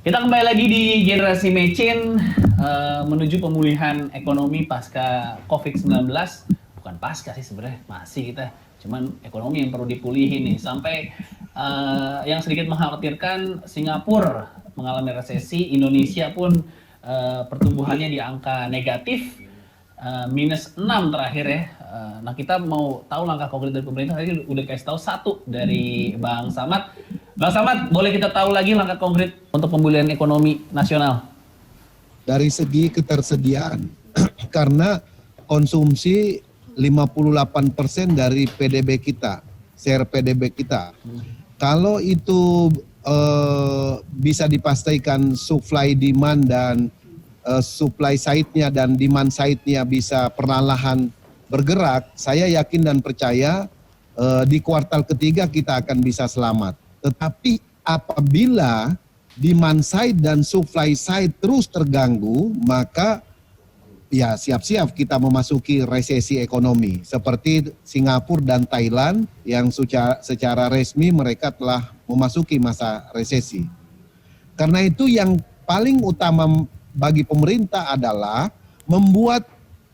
Kita kembali lagi di Generasi Mecin menuju pemulihan ekonomi pasca COVID-19. Bukan pasca sih sebenarnya, masih kita. Cuman ekonomi yang perlu dipulihin nih. Sampai yang sedikit mengkhawatirkan Singapura mengalami resesi, Indonesia pun pertumbuhannya di angka negatif, minus 6 terakhir ya. Nah kita mau tahu langkah konkret dari pemerintah. Tadi udah kasih tahu satu dari Bang Samad. Bang Samad, boleh kita tahu lagi langkah konkret untuk pemulihan ekonomi nasional? Dari segi ketersediaan, karena konsumsi 58% dari PDB kita, share PDB kita. Kalau itu bisa dipastikan supply demand dan supply side-nya dan demand side-nya bisa perlahan bergerak, saya yakin dan percaya di kuartal ketiga kita akan bisa selamat. Tetapi apabila demand side dan supply side terus terganggu, maka ya siap-siap kita memasuki resesi ekonomi. Seperti Singapura dan Thailand yang secara resmi mereka telah memasuki masa resesi. Karena itu yang paling utama bagi pemerintah adalah membuat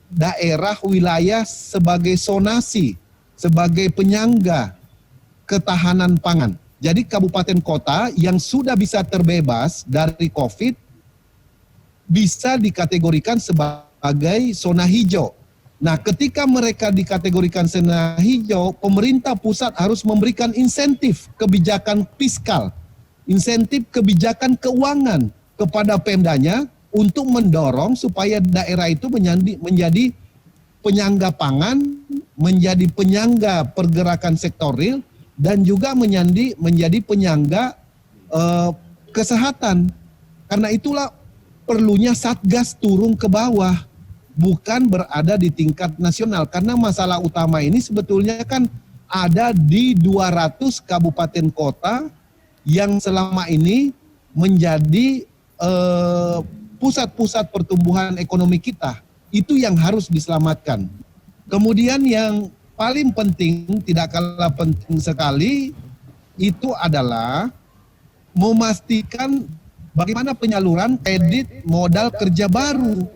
daerah wilayah sebagai zonasi, sebagai penyangga ketahanan pangan. Jadi kabupaten kota yang sudah bisa terbebas dari COVID bisa dikategorikan sebagai zona hijau. Nah, ketika mereka dikategorikan zona hijau, pemerintah pusat harus memberikan insentif kebijakan fiskal, insentif kebijakan keuangan kepada Pemdanya untuk mendorong supaya daerah itu menjadi penyangga pangan, menjadi penyangga pergerakan sektor real, dan juga menjadi penyangga kesehatan. Karena itulah perlunya Satgas turun ke bawah, bukan berada di tingkat nasional. Karena masalah utama ini sebetulnya kan ada di 200 kabupaten kota yang selama ini menjadi pusat-pusat pertumbuhan ekonomi kita. Itu yang harus diselamatkan. Kemudian yang paling penting, tidak kalah penting sekali, itu adalah memastikan bagaimana penyaluran kredit modal kerja baru.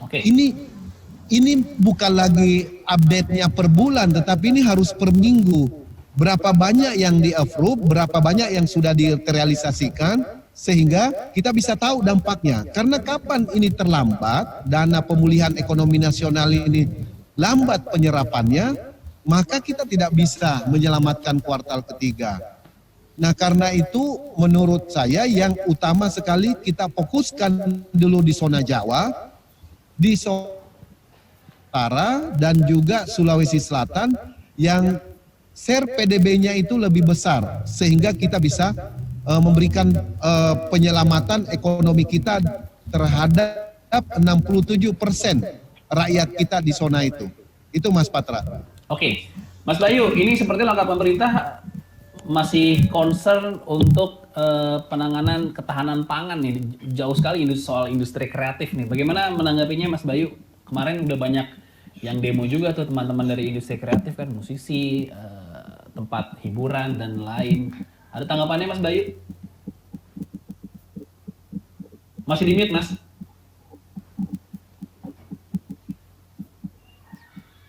Oke. Ini bukan lagi update-nya per bulan, tetapi ini harus per minggu. Berapa banyak yang di-approve, berapa banyak yang sudah direalisasikan, sehingga kita bisa tahu dampaknya. Karena kapan ini terlambat, dana pemulihan ekonomi nasional ini lambat penyerapannya, maka kita tidak bisa menyelamatkan kuartal ketiga. Nah, karena itu menurut saya yang utama sekali kita fokuskan dulu di zona Jawa, di zona Utara, dan juga Sulawesi Selatan yang share PDB-nya itu lebih besar, sehingga kita bisa memberikan penyelamatan ekonomi kita terhadap 67% rakyat kita di zona itu. Itu Mas Patra. Oke, Mas Bayu, ini seperti langkah pemerintah masih concern untuk penanganan ketahanan pangan nih, jauh sekali soal industri kreatif nih. Bagaimana menanggapinya Mas Bayu? Kemarin udah banyak yang demo juga tuh teman-teman dari industri kreatif kan, musisi, tempat hiburan dan lain. Ada tanggapannya Mas Bayu? Masih di mute Mas?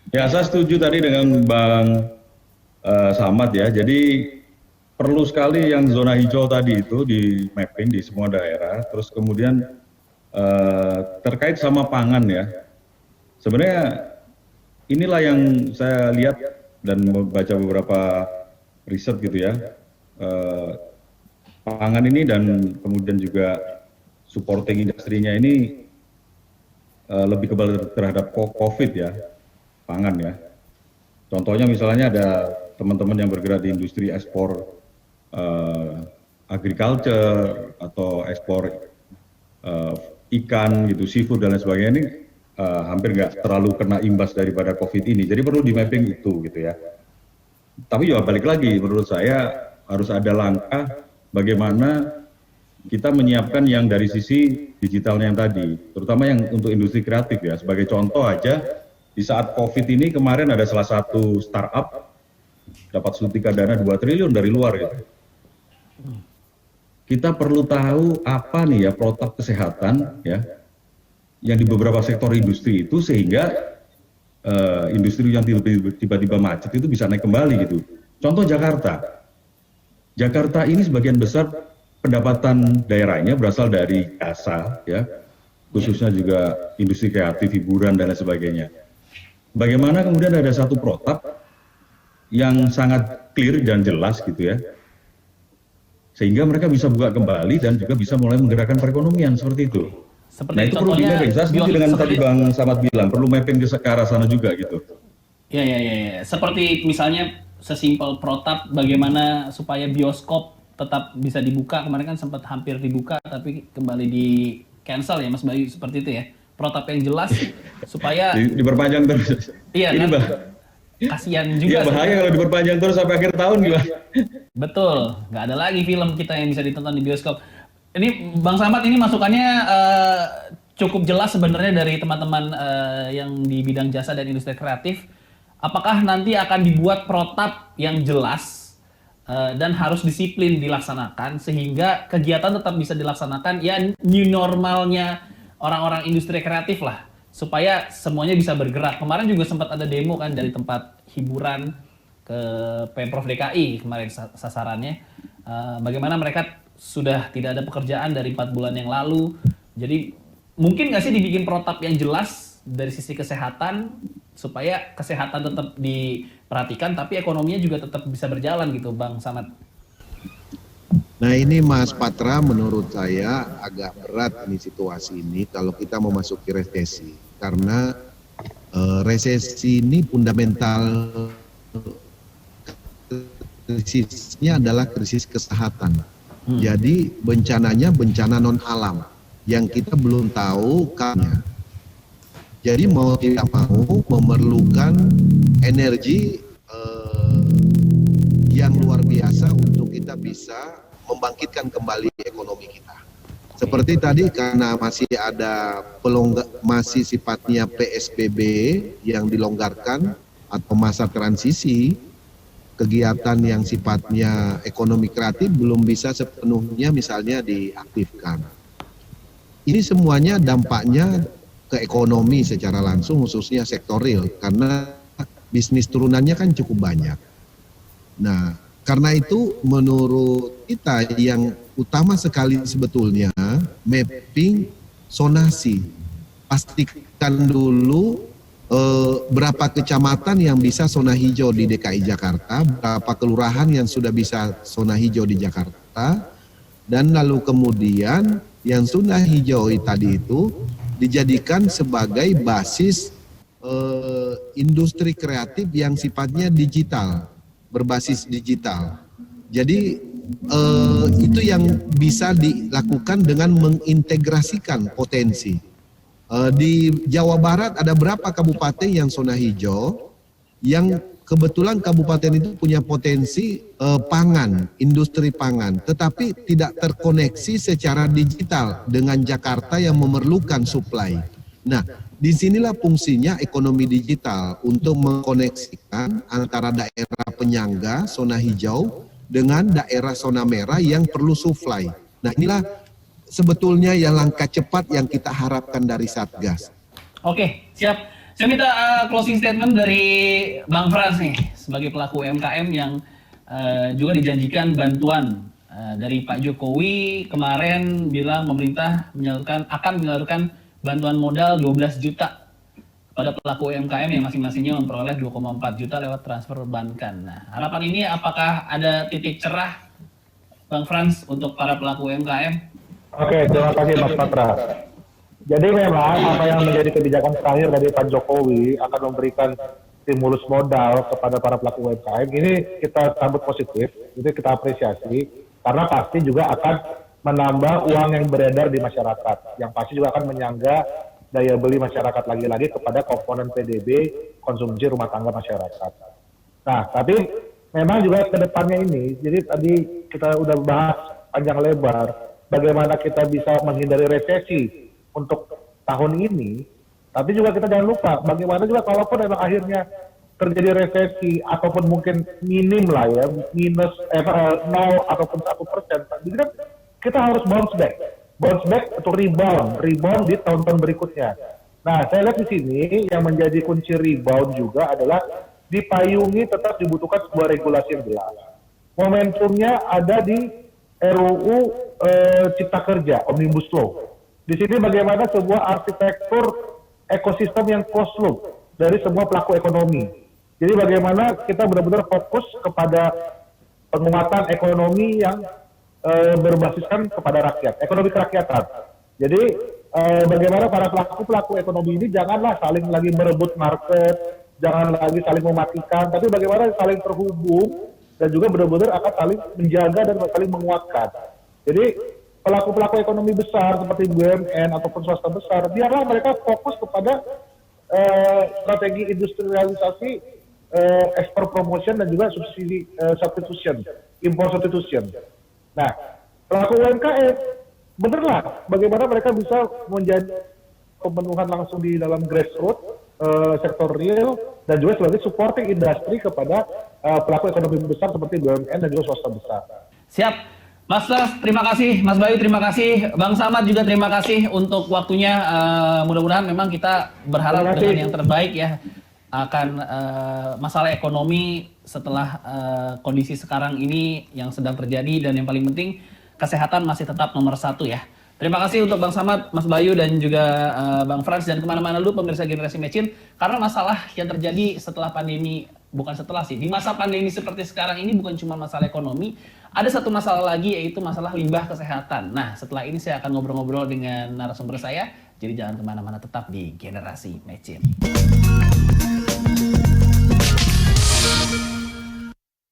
Ya, saya setuju tadi dengan Bang Samad ya. Jadi perlu sekali yang zona hijau tadi itu di mapping di semua daerah. Terus kemudian terkait sama pangan ya. Sebenarnya inilah yang saya lihat dan membaca beberapa riset gitu ya. Pangan ini dan kemudian juga supporting industrinya ini lebih kebal terhadap COVID ya. Pangan ya. Contohnya misalnya ada teman-teman yang bergerak di industri ekspor agriculture atau ekspor ikan gitu, seafood dan lain sebagainya ini hampir nggak terlalu kena imbas daripada COVID ini. Jadi perlu di mapping itu gitu ya. Tapi ya balik lagi menurut saya harus ada langkah bagaimana kita menyiapkan yang dari sisi digitalnya yang tadi, terutama yang untuk industri kreatif ya. Sebagai contoh aja, di saat COVID ini kemarin ada salah satu startup dapat suntikan dana 2 triliun dari luar gitu. kita perlu tahu apa nih ya protap kesehatan ya yang di beberapa sektor industri itu sehingga industri yang tiba-tiba macet itu bisa naik kembali gitu. Contoh Jakarta. Jakarta ini sebagian besar pendapatan daerahnya berasal dari jasa ya, khususnya juga industri kreatif, hiburan dan lain sebagainya. Bagaimana kemudian ada satu protap yang sangat clear dan jelas gitu ya, sehingga mereka bisa buka kembali dan juga bisa mulai menggerakkan perekonomian seperti itu. Seperti Nah itu perlu di mapping. Saya setuju dengan tadi Bang Samad bilang, perlu mapping ke arah sana juga gitu. Ya. Seperti misalnya sesimpel protap bagaimana supaya bioskop tetap bisa dibuka. Kemarin kan sempat hampir dibuka tapi kembali di cancel ya Mas Bayu, seperti itu ya. Protap yang jelas supaya diperpanjang terus. Iya ini kan? Kasihan juga. Iya bahaya kalau diperpanjang terus sampai akhir tahun gimana? Betul, nggak ada lagi film kita yang bisa ditonton di bioskop. Ini Bang Samad ini masukannya cukup jelas sebenarnya dari teman-teman yang di bidang jasa dan industri kreatif. Apakah nanti akan dibuat protap yang jelas dan harus disiplin dilaksanakan sehingga kegiatan tetap bisa dilaksanakan ya new normalnya orang-orang industri kreatif lah supaya semuanya bisa bergerak. Kemarin juga sempat ada demo kan dari tempat hiburan ke Pemprov DKI kemarin sasarannya. Bagaimana mereka sudah tidak ada pekerjaan dari 4 bulan yang lalu. Jadi mungkin nggak sih dibikin protap yang jelas dari sisi kesehatan supaya kesehatan tetap diperhatikan tapi ekonominya juga tetap bisa berjalan gitu Bang Samad. Nah ini Mas Patra menurut saya agak berat nih situasi ini kalau kita memasuki resesi. Karena resesi ini fundamental krisisnya adalah krisis kesehatan. Jadi bencananya bencana non alam yang kita belum tahu kapannya. Jadi mau tidak mau memerlukan energi yang luar biasa untuk kita bisa membangkitkan kembali ekonomi kita. Seperti tadi karena masih ada masih sifatnya PSBB yang dilonggarkan atau masa transisi, kegiatan yang sifatnya ekonomi kreatif belum bisa sepenuhnya misalnya diaktifkan. Ini semuanya dampaknya ke ekonomi secara langsung khususnya sektor real karena bisnis turunannya kan cukup banyak. Nah, karena itu menurut kita yang utama sekali sebetulnya mapping zonasi. Pastikan dulu berapa kecamatan yang bisa zona hijau di DKI Jakarta, berapa kelurahan yang sudah bisa zona hijau di Jakarta, dan lalu kemudian yang zona hijau tadi itu dijadikan sebagai basis industri kreatif yang sifatnya digital, berbasis digital. Jadi itu yang bisa dilakukan dengan mengintegrasikan potensi. Di Jawa Barat ada berapa kabupaten yang zona hijau, yang kebetulan kabupaten itu punya potensi pangan, industri pangan, tetapi tidak terkoneksi secara digital dengan Jakarta yang memerlukan supply. Nah, disinilah fungsinya ekonomi digital untuk mengkoneksikan antara daerah penyangga zona hijau dengan daerah zona merah yang perlu supply. Nah, inilah sebetulnya yang langkah cepat yang kita harapkan dari Satgas. Oke, siap. Saya minta closing statement dari Bang Frans nih sebagai pelaku UMKM yang juga dijanjikan bantuan dari Pak Jokowi kemarin bilang pemerintah akan menyalurkan bantuan modal 12 juta pada pelaku UMKM yang masing-masingnya memperoleh 2,4 juta lewat transfer perbankan. Nah, harapan ini apakah ada titik cerah Bang Frans untuk para pelaku UMKM? Oke, terima kasih Mas Patra. Jadi memang apa yang menjadi kebijakan terakhir dari Pak Jokowi akan memberikan stimulus modal kepada para pelaku UMKM ini kita sambut positif, itu kita apresiasi karena pasti juga akan menambah uang yang beredar di masyarakat, yang pasti juga akan menyangga daya beli masyarakat lagi-lagi kepada komponen PDB konsumsi rumah tangga masyarakat. Nah, tapi memang juga ke depannya ini, jadi tadi kita udah bahas panjang lebar bagaimana kita bisa menghindari resesi untuk tahun ini, tapi juga kita jangan lupa bagaimana juga kalaupun memang akhirnya terjadi resesi ataupun mungkin minim lah ya, minus 0 ataupun 1%, jadi kan kita harus bounce back atau rebound di tahun-tahun berikutnya. Nah, saya lihat di sini yang menjadi kunci rebound juga adalah dipayungi tetap dibutuhkan sebuah regulasi yang jelas. Momentumnya ada di RUU Cipta Kerja, Omnibus Law. Di sini bagaimana sebuah arsitektur ekosistem yang closed loop dari semua pelaku ekonomi. Jadi bagaimana kita benar-benar fokus kepada penguatan ekonomi yang berbasiskan kepada rakyat, ekonomi kerakyatan. Jadi bagaimana para pelaku ekonomi ini janganlah saling lagi merebut market, jangan lagi saling mematikan, tapi bagaimana saling terhubung dan juga benar-benar akan saling menjaga dan saling menguatkan. Jadi pelaku ekonomi besar seperti BUMN ataupun swasta besar, biarlah mereka fokus kepada strategi industrialisasi, ekspor promotion dan juga subsidi substitution, import substitution. Nah, pelaku UMKM, benerlah bagaimana mereka bisa menjadi pemenuhan langsung di dalam grassroots, sektor real, dan juga sebagai supporting industri kepada pelaku ekonomi besar seperti BUMN dan juga swasta besar. Siap. Mas Pras, terima kasih. Mas Bayu, terima kasih. Bang Samad juga terima kasih untuk waktunya. Mudah-mudahan memang kita berharap dengan yang terbaik ya akan masalah ekonomi setelah kondisi sekarang ini yang sedang terjadi, dan yang paling penting kesehatan masih tetap nomor 1 ya. Terima kasih untuk Bang Samad, Mas Bayu, dan juga Bang Frans, dan kemana-mana dulu pemirsa Generasi Mecin, karena masalah yang terjadi setelah pandemi, bukan setelah sih, di masa pandemi seperti sekarang ini bukan cuma masalah ekonomi, ada satu masalah lagi yaitu masalah limbah kesehatan. Nah, setelah ini saya akan ngobrol-ngobrol dengan narasumber saya, jadi jangan kemana-mana, tetap di Generasi Mecin.